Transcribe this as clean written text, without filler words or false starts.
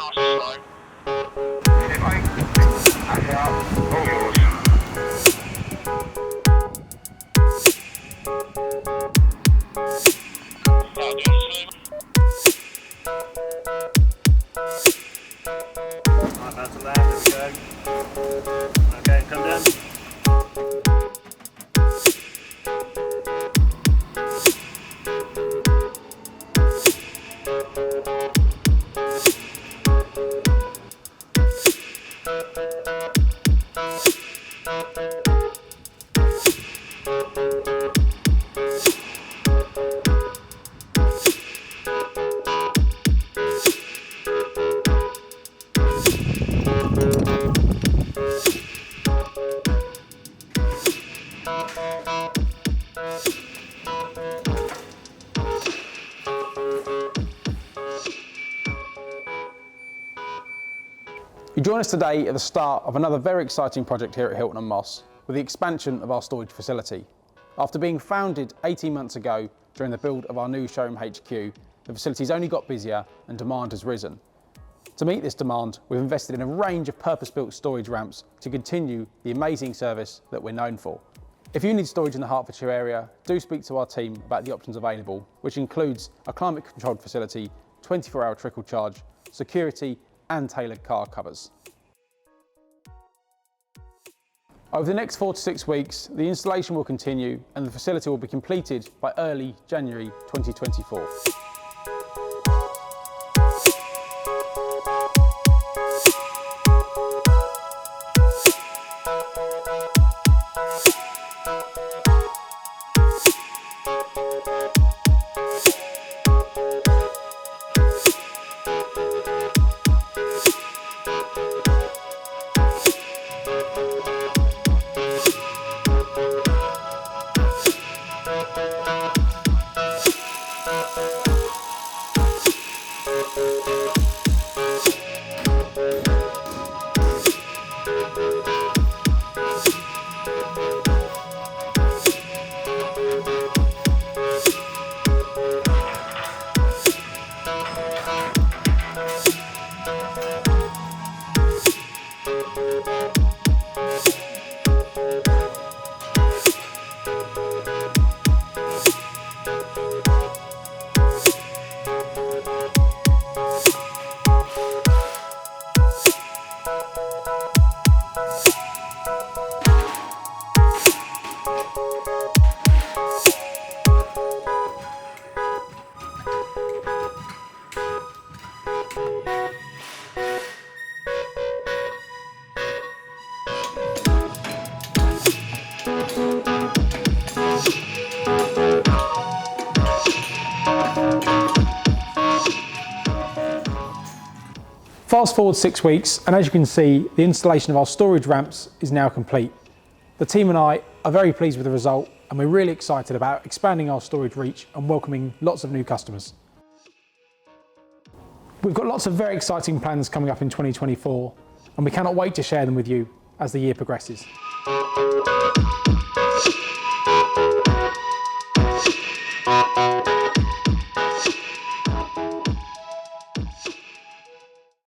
nice and slow. That's out. All yours. Right, that's a land, there we go. Okay, come down. You join us today at the start of another very exciting project here at Hilton and Moss, with the expansion of our storage facility. After being founded 18 months ago during the build of our new showroom HQ, the facility's only got busier and demand has risen. To meet this demand, we've invested in a range of purpose-built storage ramps to continue the amazing service that we're known for. If you need storage in the Hertfordshire area, do speak to our team about the options available, which includes a climate-controlled facility, 24-hour trickle charge, security and tailored car covers. Over the next 4 to 6 weeks, the installation will continue and the facility will be completed by early January 2024. Fast forward 6 weeks, and as you can see, the installation of our storage ramps is now complete. The team and I are very pleased with the result, and we're really excited about expanding our storage reach and welcoming lots of new customers. We've got lots of very exciting plans coming up in 2024, and we cannot wait to share them with you as the year progresses.